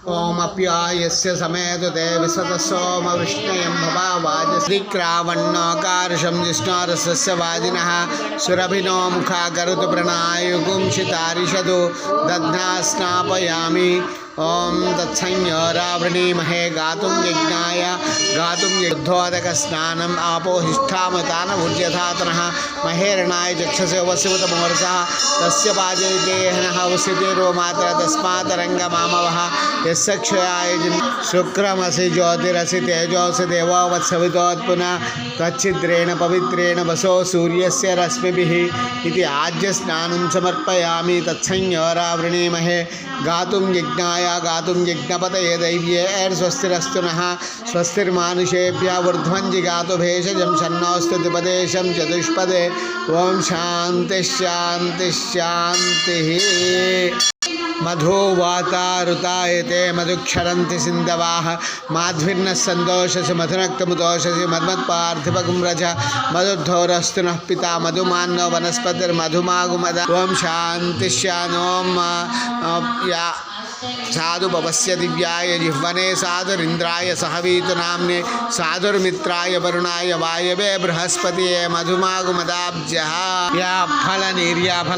ओमप्यायस्य समेत ते विशत सोम विष्णयं भवावाजस्त्रिक्रावण्णकारशं जिष्णोरसस्य वाजिनः सुरभिनो मुखा करोतु प्रणायुगुंशितारिषदु दध्ना स्नापयामि। ओम तत्संयोरावृणीमहे गातुं यज्ञाय गातुं युद्धोदक स्नानम् आपोहिष्ठामतानभुज्यथातनः महेरणाय चक्षसे वस्यवतमोरसः तस्य पाजयतेहनः वस्यते मात्र तस्मातरङ्गमामवः यस्य क्षयाय शुक्रमसि ज्योतिरसि तेजोसि देवो वत्सवितोत्पुनः तच्छिद्रेण पवित्रेण वसो सूर्यस्य रश्मिभिः इति आज्यस्नानं समर्पयामि। तत्संयोरावृणीमहे गातुं यज्ञाय गातुं यज्ञपतये दैव्यैर्स्वस्तिरस्तु नः स्वस्तिर्मानुषेभ्यः ऊर्ध्वं जिगातु भेषजं शन्नोऽस्तु द्विपदेशं चतुष्पदे। ओम शान्तिः शान्तिः शान्तिः। मधु वातारुतायते मधुक्षरन्ति सिन्धवाः माध्विर्नः सन्दोषसि मधुनक्तमुदोषसि मद्मत्पार्थिवगुम्रज मधुद्धोरस्तु नः पिता मधुमान्नो वनस्पतिर्मधुमागुमद। ओम शान्तिः शानोम या साधु भवस्य दिव्याय जिह्वने साधुरिन्द्राय सहवीतु नाम्ने साधुर्मित्राय वरुणाय वायवे बृहस्पतिये मधुमागुमदाब्जः। या फलनिर्या फला